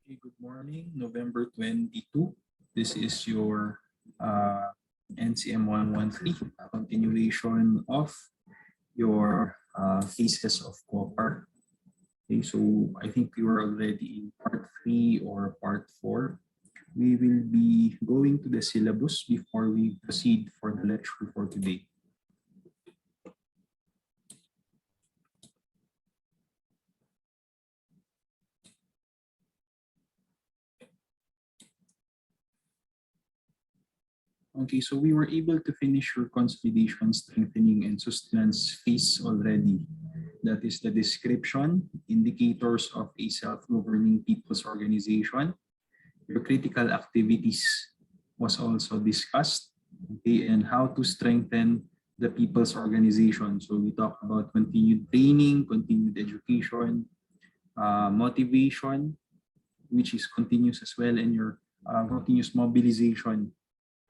Okay, good morning, November 22. This is your NCM 113, a continuation of your thesis of copper. Okay, so I think we were already in part 3 or part 4. We will be going to the syllabus before we proceed for the lecture for today. Okay, so we were able to finish your consolidation, strengthening, and sustenance phase already. That is the description, indicators of a self-governing people's organization. Your critical activities was also discussed, okay, and how to strengthen the people's organization. So we talked about continued training, continued education, motivation, which is continuous as well, and your continuous mobilization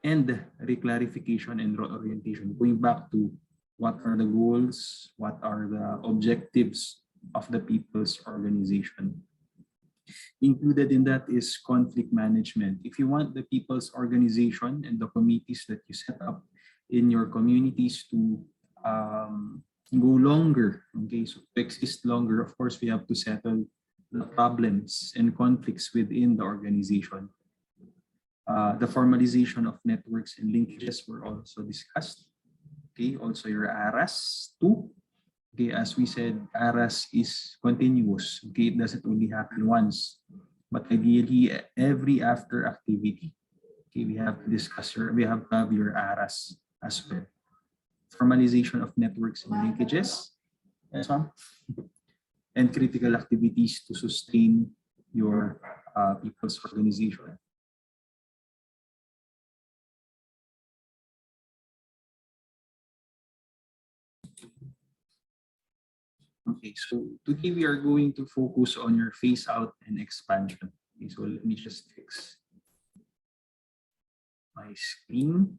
and reclarification and reorientation, going back to what are the goals, what are the objectives of the people's organization. Included in that is conflict management. If you want the people's organization and the committees that you set up in your communities to go longer, okay, so to exist longer, of course, we have to settle the problems and conflicts within the organization. The formalization of networks and linkages were also discussed. Okay, also your ARAS too. Okay, as we said, ARAS is continuous. Okay, it doesn't only happen once, but ideally every after activity. Okay, we have to discuss we have to have your ARAS as well. Formalization of networks and linkages. Yes, ma'am. And critical activities to sustain your people's organization. Okay, so today we are going to focus on your phase out and expansion. Okay, so let me just fix my screen.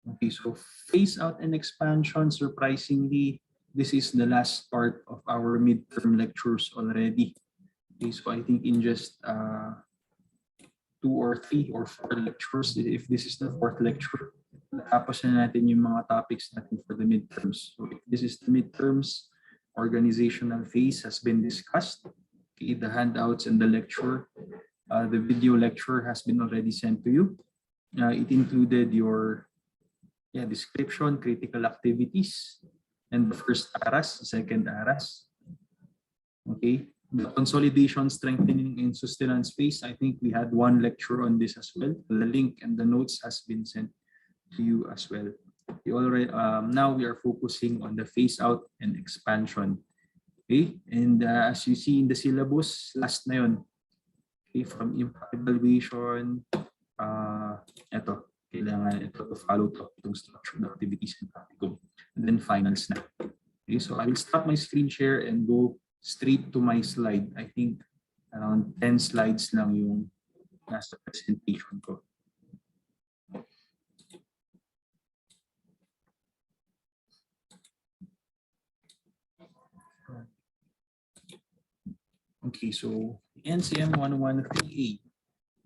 Okay, so phase out and expansion, surprisingly, this is the last part of our midterm lectures already. Okay, so I think in just 2 or 3 or 4 lectures, if this is the 4th lecture, tapos na natin yung mga topics natin for the midterms. So if this is the midterms, organizational phase has been discussed. Okay, the handouts and the lecture, the video lecture has been already sent to you. It included your description, critical activities, and the first ARAS, second ARAS. Okay, the consolidation, strengthening, and sustenance phase, I think we had 1 lecture on this as well. The link and the notes has been sent to you as well. We already now we are focusing on the phase out and expansion. Okay, and as you see in the syllabus, last na yun. Okay, from impact evaluation, kailangan ito to follow itong structured activities and practicum. And then finals na. Okay, so I will stop my screen share and go straight to my slide. I think around 10 slides lang yung nasa presentation ko. Okay, so NCM 113A.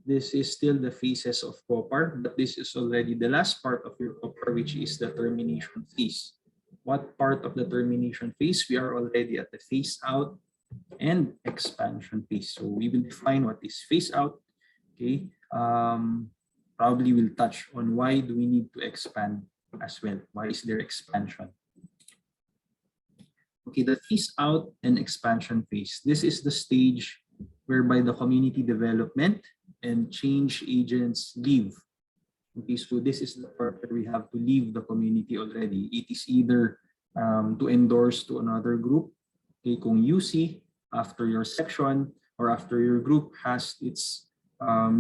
This is still the phases of copper, but this is already the last part of your copper, which is the termination phase. What part of the termination phase? We are already at the phase out and expansion phase. So we will define what is phase out. Okay, probably we'll touch on why do we need to expand as well. Why is there expansion? Okay, the phase out and expansion phase. This is the stage whereby the community development and change agents leave. Okay, so this is the part where we have to leave the community already. It is either to endorse to another group. Okay, kung UC, after your section or after your group has its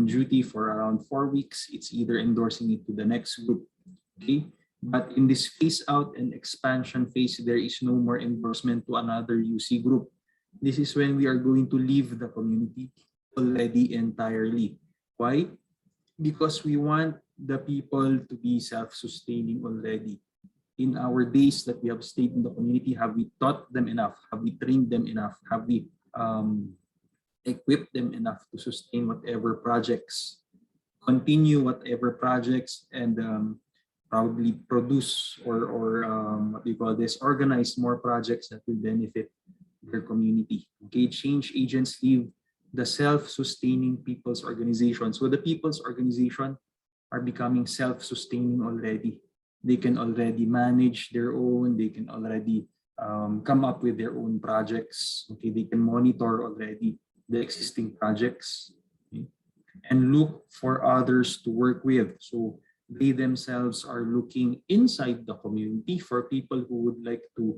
duty for around 4 weeks, it's either endorsing it to the next group. Okay. But in this phase out and expansion phase, there is no more endorsement to another UC group. This is when we are going to leave the community already entirely. Why? Because we want the people to be self-sustaining already. in our days that we have stayed in the community, have we taught them enough? Have we trained them enough? Have we equip them enough to sustain whatever projects, continue whatever projects, and probably produce or what do you call this, organize more projects that will benefit their community. Okay, change agents leave the self-sustaining people's organization. So the people's organization are becoming self-sustaining already. They can already manage their own, they can already come up with their own projects. Okay, they can monitor already the existing projects, okay, and look for others to work with. So they themselves are looking inside the community for people who would like to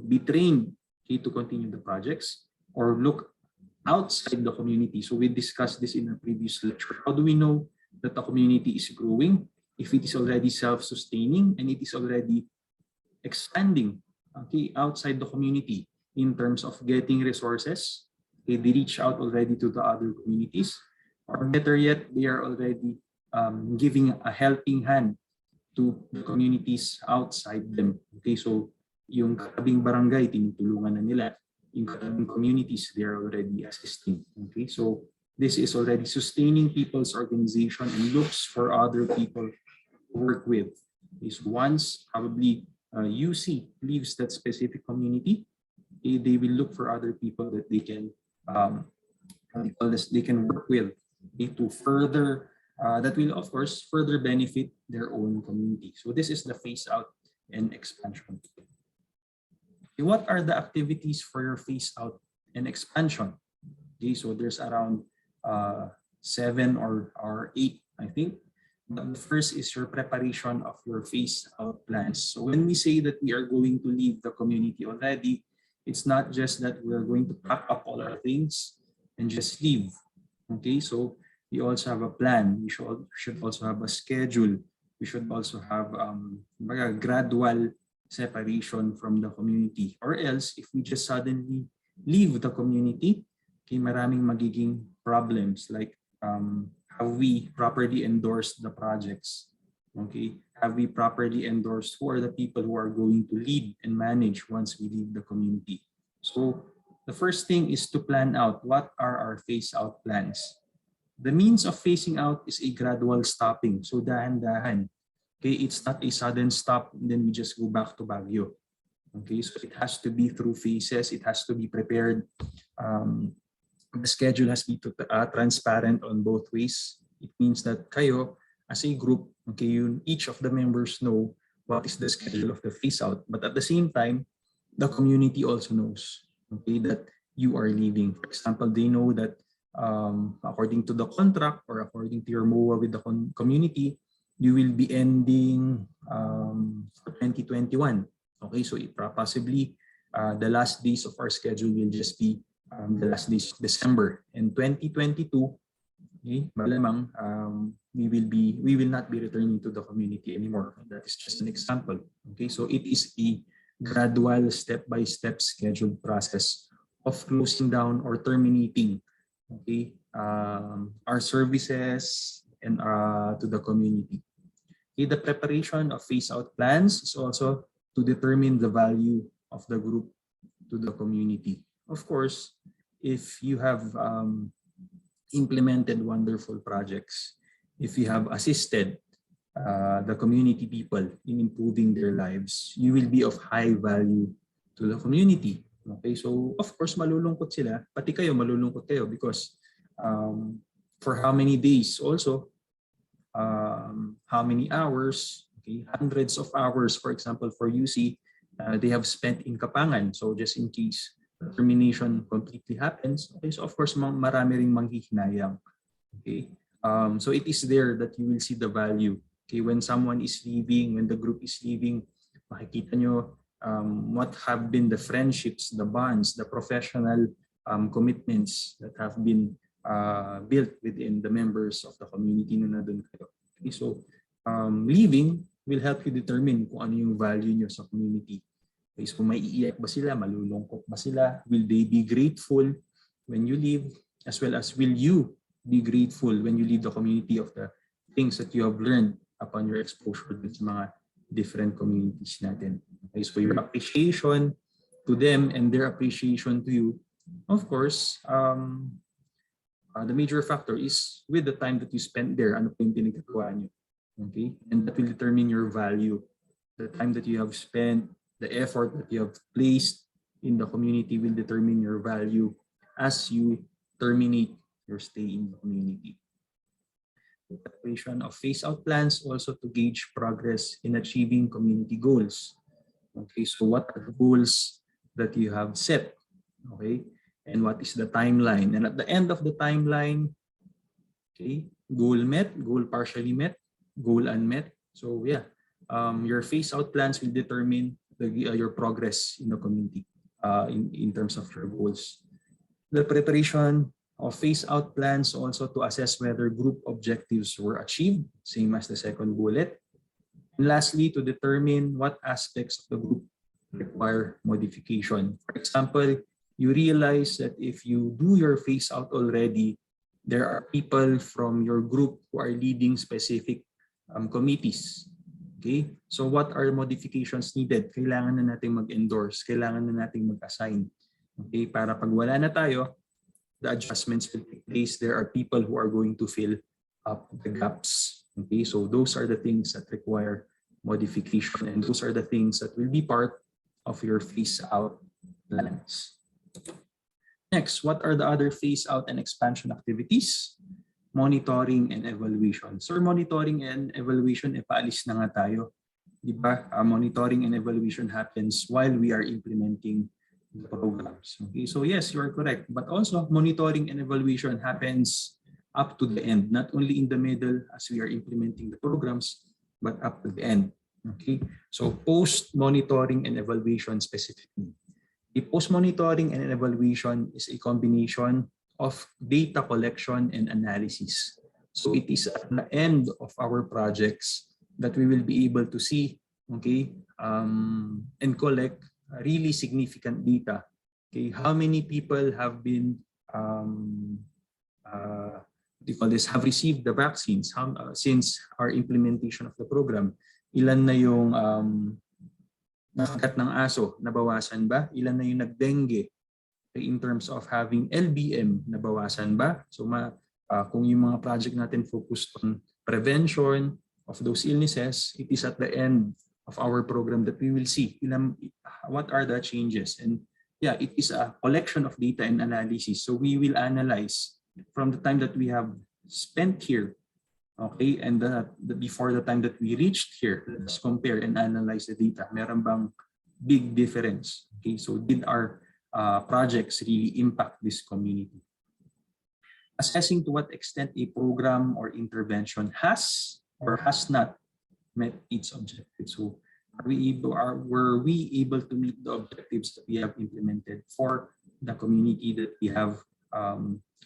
be trained, okay, to continue the projects, or look outside the community. So we discussed this in a previous lecture. How do we know that the community is growing? If it is already self-sustaining and it is already expanding, okay, outside the community in terms of getting resources, okay, they reach out already to the other communities, or better yet, they are already giving a helping hand to the communities outside them. Okay, so yung katabing barangay, tinutulungan na nila. Yung katabing communities, they are already assisting. Okay, so this is already sustaining people's organization and looks for other people to work with. Okay, so once probably UC leaves that specific community, they will look for other people that they can they can work with, okay, to further that will of course further benefit their own community. So this is the phase out and expansion. Okay, what are the activities for your phase out and expansion? Okay, so there's around 7 or 8, I think. But the first is your preparation of your phase out plans. So when we say that we are going to leave the community already, it's not just that we're going to pack up all our things and just leave. Okay, so we also have a plan. We should also have a schedule. We should also have a gradual separation from the community. Or else, if we just suddenly leave the community, okay, maraming magiging problems like have we properly endorsed the projects? Okay, have we properly endorsed who are the people who are going to lead and manage once we leave the community? So the first thing is to plan out what are our phase out plans. The means of phasing out is a gradual stopping. So dahan-dahan. Okay, it's not a sudden stop and then we just go back to Baguio. Okay, so it has to be through phases. It has to be prepared. The schedule has to be transparent on both ways. It means that kayo as a group, okay, each of the members know what is the schedule of the phase out. But at the same time, the community also knows, okay, that you are leaving. For example, they know that according to the contract or according to your MOA with the community, you will be ending for 2021. Okay, so possibly the last days of our schedule will just be the last days of December. And 2022, okay, malamang we will not be returning to the community anymore. That is just an example. Okay, so it is a gradual step-by-step scheduled process of closing down or terminating, okay, our services and to the community. Okay, the preparation of phase-out plans is also to determine the value of the group to the community. Of course, if you have implemented wonderful projects, if you have assisted the community people in improving their lives, you will be of high value to the community. Okay, so of course malulungkot sila, pati kayo malulungkot kayo because for how many days also, how many hours, okay, hundreds of hours, for example, for UC, they have spent in Kapangan. So just in case the termination completely happens, okay, so of course marami ring manghihinayang. Okay, so it is there that you will see the value. Okay, when someone is leaving, when the group is leaving, makikita nyo what have been the friendships, the bonds, the professional commitments that have been built within the members of the community na nandun kayo. Okay, so leaving will help you determine kung ano yung value nyo sa community. Okay, so may iiyak ba sila, malulungkot ba sila, will they be grateful when you leave, as well as will you be grateful when you leave the community of the things that you have learned upon your exposure with mga different communities natin. Okay, so your appreciation to them and their appreciation to you, of course, the major factor is with the time that you spend there, ano po yung pinagkagawa nyo. Okay? And that will determine your value. The time that you have spent, the effort that you have placed in the community will determine your value as you terminate your stay in the community. The preparation of phase-out plans also to gauge progress in achieving community goals. Okay, so what are the goals that you have set? Okay, and what is the timeline? And at the end of the timeline, okay, goal met, goal partially met, goal unmet. So yeah, your phase-out plans will determine your progress in the community in terms of your goals. The preparation of phase-out plans also to assess whether group objectives were achieved, same as the second bullet. And lastly, to determine what aspects of the group require modification. For example, you realize that if you do your phase-out already, there are people from your group who are leading specific committees. Okay? So what are modifications needed? Kailangan na natin mag-endorse, kailangan na natin mag-assign. Okay? Para pag wala na tayo, the adjustments will take place. There are people who are going to fill up the gaps. Okay? So those are the things that require modification, and those are the things that will be part of your phase-out plans. Next, what are the other phase-out and expansion activities? Monitoring and evaluation. So monitoring and evaluation, paalis na nga tayo. Diba? Monitoring and evaluation happens while we are implementing the programs. Okay, so yes, you are correct. But also monitoring and evaluation happens up to the end, not only in the middle as we are implementing the programs, but up to the end. Okay, so post-monitoring and evaluation specifically. The post-monitoring and evaluation is a combination of data collection and analysis. So it is at the end of our projects that we will be able to see, okay, and collect really significant data. Okay, how many people have been have received the vaccines since our implementation of the program? Ilan na yung nakagat ng aso, nabawasan ba? Ilan na yung nagdengue? In terms of having LBM, nabawasan ba? So kung yung mga project natin focused on prevention of those illnesses, it is at the end of our program that we will see what are the changes. And yeah, it is a collection of data and analysis. So we will analyze from the time that we have spent here, okay, and before the time that we reached here. Let's compare and analyze the data. Meron bang big difference? Okay, so did our projects really impact this community? Assessing to what extent a program or intervention has or has not met its objectives. So were we able to meet the objectives that we have implemented for the community that we have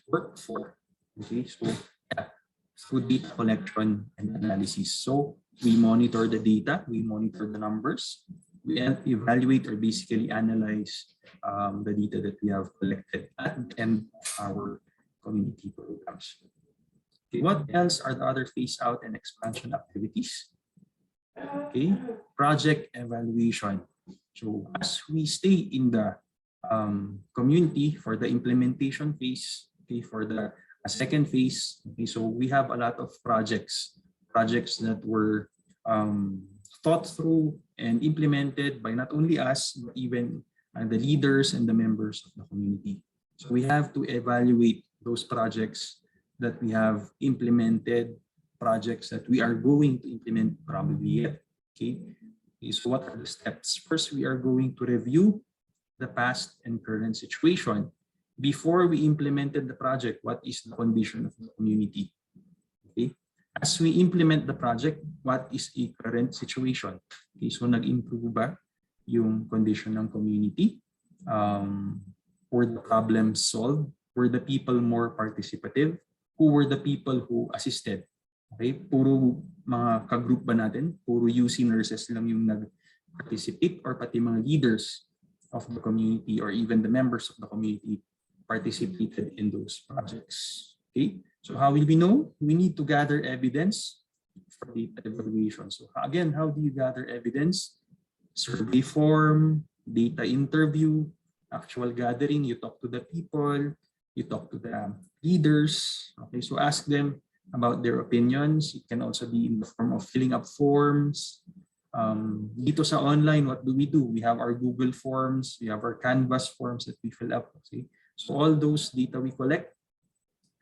worked for? Okay, so yeah, through data collection and analysis. So we monitor the data, we monitor the numbers, we evaluate or basically analyze the data that we have collected at the end of our community programs. Okay, what else are the other phase-out and expansion activities? Okay, project evaluation. So as we stay in the community for the implementation phase, okay, for the second phase, okay, so we have a lot of projects that were thought through and implemented by not only us, but even the leaders and the members of the community. So we have to evaluate those projects that we have implemented, projects that we are going to implement probably yet. Okay, so what are the steps? First, we are going to review the past and current situation. Before we implemented the project, what is the condition of the community? Okay, as we implement the project, what is a current situation? Okay, so nag-improve ba yung condition ng community? Were the problems solved? Were the people more participative? Who were the people who assisted? Okay, puro mga ka-group ba natin? Puro UC nurses lang yung nag-participate, or pati mga leaders of the community or even the members of the community participated in those projects? Okay, so how will we know? We need to gather evidence for data evaluation. So again, how do you gather evidence? Survey form, data interview, actual gathering, you talk to the people, you talk to the leaders. Okay, so ask them about their opinions. It can also be in the form of filling up forms. Dito sa online, what do? We have our Google Forms, we have our Canvas forms that we fill up. Okay? So all those data we collect,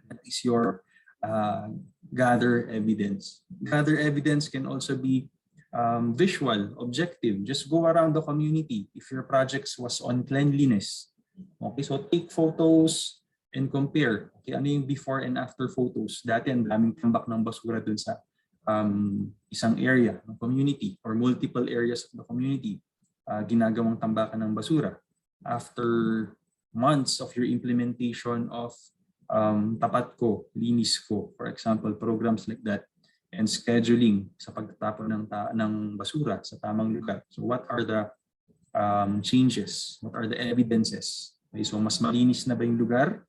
that is your gather evidence. Gather evidence can also be visual, objective. Just go around the community. If your projects was on cleanliness, okay, so take photos and compare. Okay, ano yung before and after photos? Dati ang daming tambak ng basura dun sa isang area ng community or multiple areas of the community. Ginagawang tambakan ng basura. After months of your implementation of tapat ko, linis ko, for example, programs like that, and scheduling sa pagtatapon ng basura sa tamang lugar. So what are the changes? What are the evidences? Okay, so mas malinis na ba yung lugar?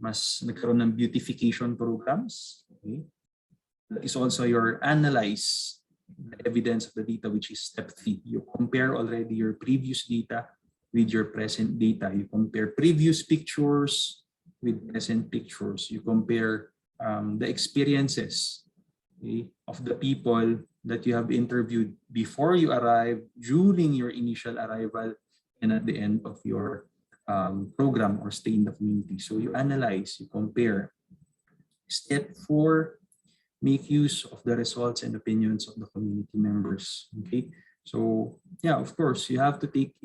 Mas nagkaroon ng beautification programs? Okay. That is also your analyze the evidence of the data, which is step 3. You compare already your previous data with your present data. You compare previous pictures with present pictures. You compare the experiences, okay, of the people that you have interviewed before you arrive, during your initial arrival, and at the end of your program or stay in the community. So you analyze, you compare. Step 4, make use of the results and opinions of the community members. Okay, so yeah, of course, you have to take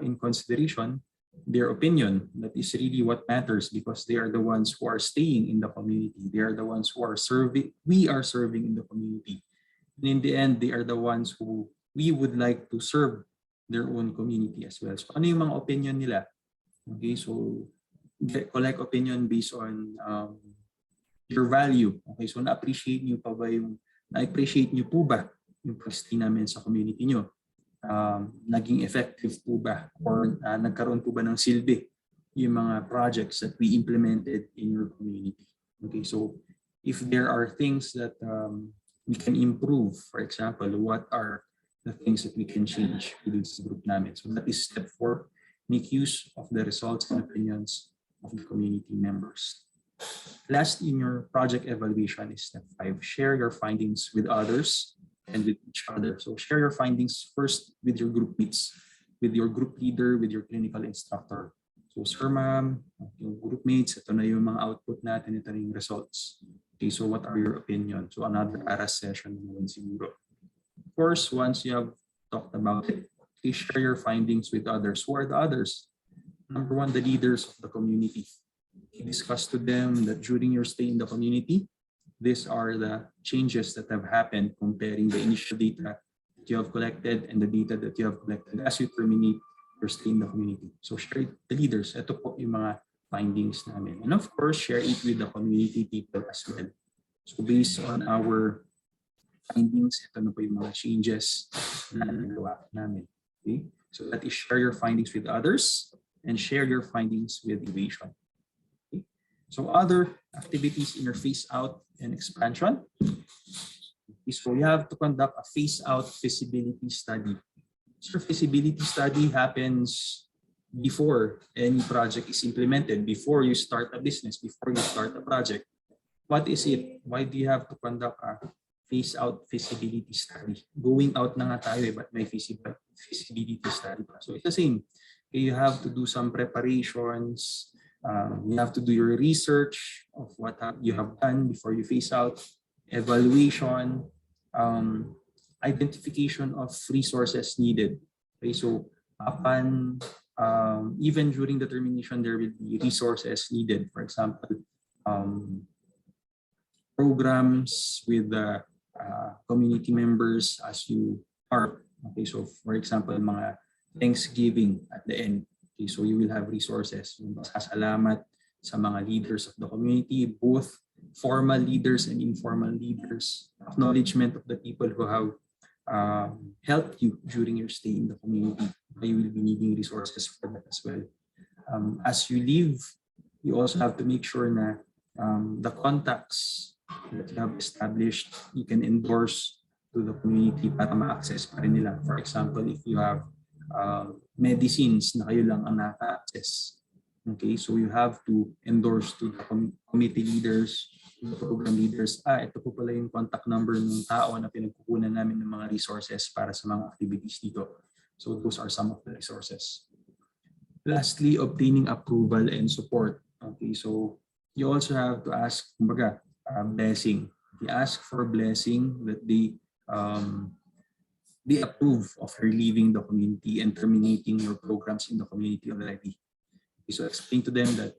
in consideration their opinion. That is really what matters, because they are the ones who are staying in the community. They are the ones who are serving. We are serving in the community. And in the end, they are the ones who we would like to serve their own community as well. So ano yung mga opinion nila? Okay, so collect opinion based on your value. Okay, so na-appreciate niyo pa ba yung na-appreciate niyo po ba yung pag-stay namin sa community niyo? Naging effective po ba, or nagkaroon po ba ng silbi yung mga projects that we implemented in your community? Okay, so if there are things that we can improve, for example, what are the things that we can change within this group namin? So that is step 4, make use of the results and opinions of the community members. Last in your project evaluation is step 5, share your findings with others and with each other. So share your findings first with your group mates, with your group leader, with your clinical instructor. So sir, ma'am, yung group mates, ito na yung mga output natin, ito na yung results. Okay, so what are your opinions? So another ARAS session naman siguro. Of course, once you have talked about it, please share your findings with others. Who are the others? Number 1, the leaders of the community. Discuss to them that during your stay in the community, these are the changes that have happened comparing the initial data that you have collected and the data that you have collected as you terminate your stay in the community. So share it with the leaders. Ito po yung mga findings namin. And of course, share it with the community people as well. So based on our findings, ito na po yung mga changes na nagawa namin. Okay? So that is share your findings with others and share your findings with innovation. So other activities in your phase out and expansion is so you have to conduct a phase out feasibility study. So feasibility study happens before any project is implemented, before you start a business, before you start a project. What is it? Why do you have to conduct a phase out feasibility study? Going out na nga tayo, but may feasibility study pa. So it's the same. You have to do some preparations. You have to do your research of what you have done before you phase out, evaluation, identification of resources needed. Okay, so upon even during the termination, there will be resources needed. For example, programs with the community members as you are. Okay, so for example, mga Thanksgiving at the end. Okay, so you will have resources. Pasasalamat sa mga leaders of the community, both formal leaders and informal leaders. Acknowledgement of the people who have helped you during your stay in the community. You will be needing resources for that as well. As you leave, you also have to make sure na the contacts that you have established, you can endorse to the community para ma-access pa rin nila. For example, if you have medicines na kayo lang ang naka-access, okay, so you have to endorse to the committee leaders, the program leaders, ito po pala yung contact number ng tao na pinagkukunan namin ng mga resources para sa mga activities dito. So those are some of the resources. Lastly, obtaining approval and support. Okay, so you also have to ask, kumbaga, blessing. You ask for blessing that they approve of your leaving the community and terminating your programs in the community already. Okay, so explain to them that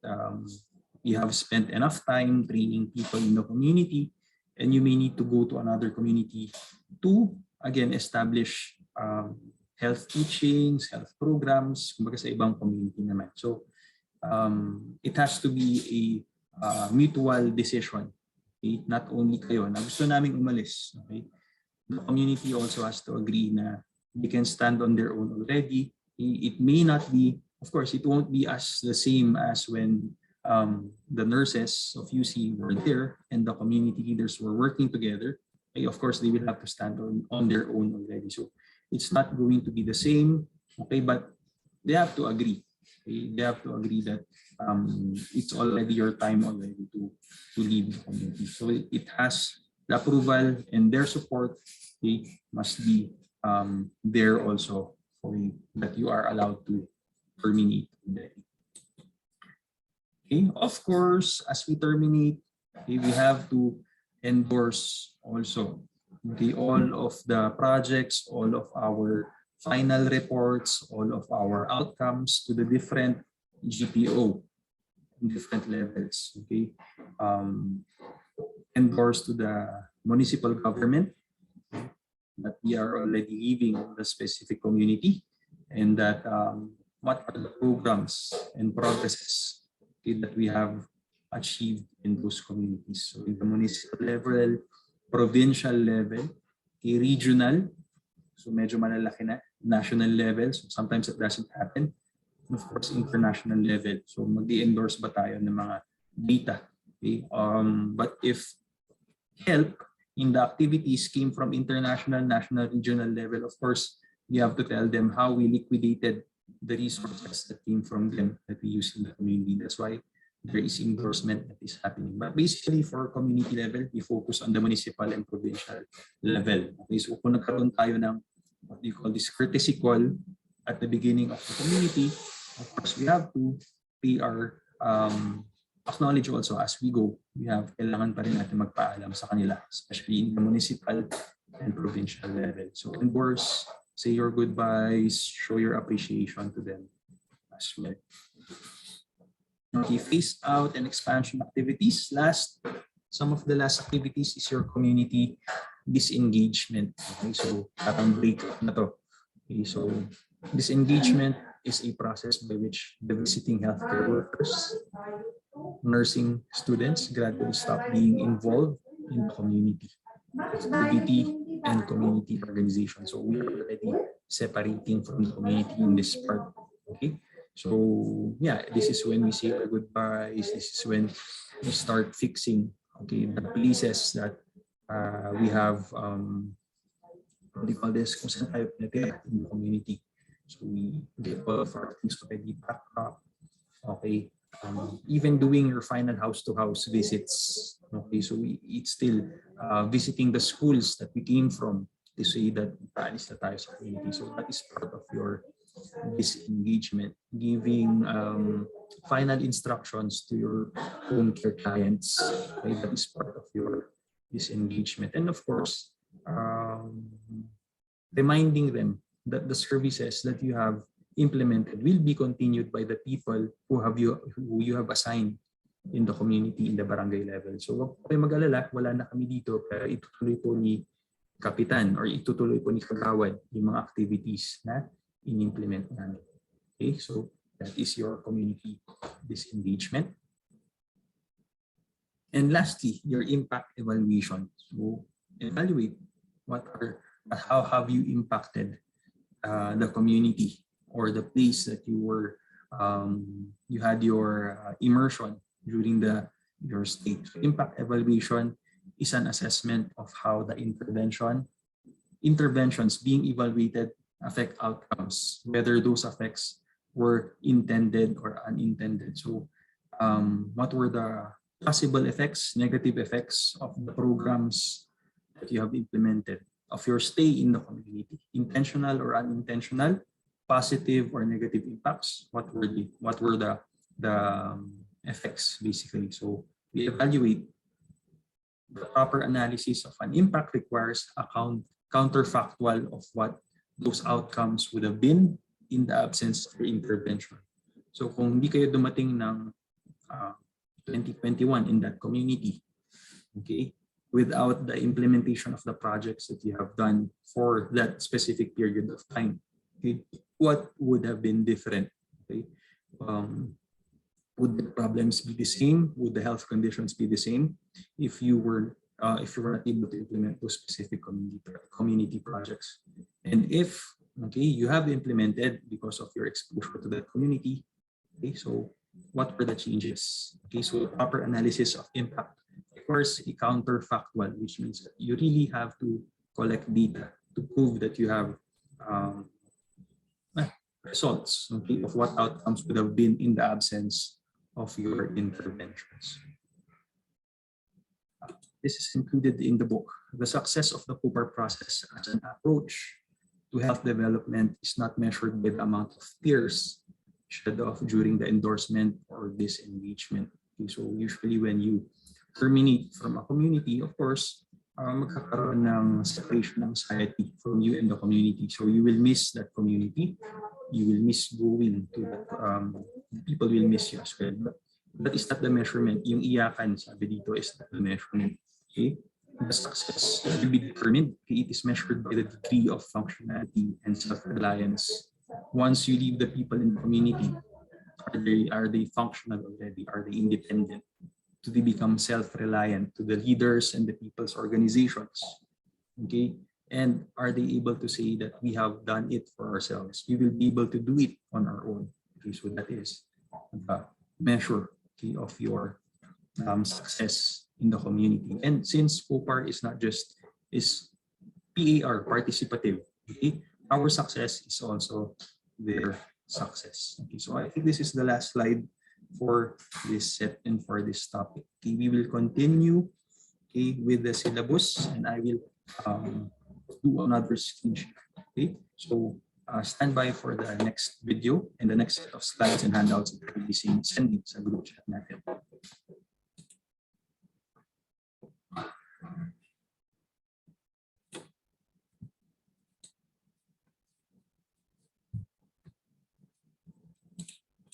you have spent enough time training people in the community and you may need to go to another community to, again, establish health teachings, health programs, kumbaga sa ibang community naman. So it has to be a mutual decision. Okay? Not only kayo na gusto naming umalis. Okay? The community also has to agree na they can stand on their own already. It may not be, of course, it won't be as the same as when the nurses of UC were there and the community leaders were working together. Okay? Of course, they will have to stand on their own already. So it's not going to be the same, okay, but they have to agree. Okay? They have to agree that it's already your time already to leave the community. So it has the approval and their support, okay, must be there also for you, that you are allowed to terminate. Okay, of course, as we terminate, okay, we have to endorse also, okay, all of the projects, all of our final reports, all of our outcomes to the different GPO, different levels. Okay, endorse to the municipal government that we are already leaving the specific community, and that what are the programs and progresses, okay, that we have achieved in those communities. So in the municipal level, provincial level, regional, so medyo malalaki na, national level, so sometimes it doesn't happen, and of course international level. So mag-endorse ba tayo ng mga data? Okay? But if help in the activities came from international, national, regional level, of course, we have to tell them how we liquidated the resources that came from them that we use in the community. That's why there is endorsement that is happening. But basically for community level, we focus on the municipal and provincial level. Okay, so kung nagkaroon tayo ng what you call this courtesy call at the beginning of the community, of course, we have to pay our acknowledge also as we go. We have kailangan pa rin natin magpaalam sa kanila, especially in the municipal and provincial level. So endorse, say your goodbyes, show your appreciation to them as well. Okay, phase out and expansion activities. Some of the last activities is your community disengagement. Okay, so parang break na to. Okay, so disengagement is a process by which the visiting healthcare workers, nursing students gradually stop being involved in the community activity and community organization. So we are already separating from the community in this part. Okay, so yeah, this is when we say our goodbyes. This is when we start fixing, okay, the places that we have what do you call this, kung saan tayo pinatira in the community. So we get all of our things already packed up. Okay, even doing your final house-to-house visits. Okay, so it's still visiting the schools that we came from to say that paalis na tayo sa community. So that is part of your disengagement, giving final instructions to your home care clients. Okay, that is part of your disengagement. And of course, reminding them that the services that you have implemented will be continued by the people who you have assigned in the community, in the barangay level. So wag kayo mag-alala, wala na kami dito, pero itutuloy po ni Kapitan or itutuloy po ni Kagawad yung mga activities na in-implement namin. Okay, so that is your community disengagement. And lastly, your impact evaluation. So evaluate how have you impacted the community or the place that you were you had your immersion during your stay. So impact evaluation is an assessment of how the interventions being evaluated affect outcomes, whether those effects were intended or unintended. So what were the possible effects, negative effects of the programs that you have implemented, of your stay in the community, intentional or unintentional, positive or negative impacts? What were the effects basically? So we evaluate. The proper analysis of an impact requires a counterfactual of what those outcomes would have been in the absence of intervention. So kung hindi kayo dumating ng 2021 in that community, okay, without the implementation of the projects that you have done for that specific period of time, okay, what would have been different? Okay, would the problems be the same? Would the health conditions be the same if you were not able to implement those specific community projects? And if you have implemented because of your exposure to that community, okay, so what were the changes? Okay, so proper analysis of impact requires a counterfactual, which means that you really have to collect data to prove that you have results, okay, of what outcomes would have been in the absence of your interventions. This is included in the book. The success of the Cooper process as an approach to health development is not measured by the amount of tears shed off during the endorsement or disengagement. Okay, so usually when you terminate from a community, of course, magkakaroon ng separation ng society from you and the community. So you will miss that community. You will miss going to that, people will miss you as well. But that is not the measurement. Yung iyakan, sabi dito, is not the measurement. Okay? The success will be determined. Okay? It is measured by the degree of functionality and self-reliance. Once you leave the people in the community, are they functional already? Are they independent? Do they become self-reliant to the leaders and the people's organizations? Okay? And are they able to say that we have done it for ourselves? We will be able to do it on our own. Okay, so that is the measure, okay, of your success in the community. And since POPAR is not just PAR, participative, okay, our success is also their success. Okay, so I think this is the last slide for this set and for this topic. Okay, we will continue, okay, with the syllabus, and I will do another screen share. Okay, so stand by for the next video and the next set of slides and handouts that we'll be sending sa group chat natin.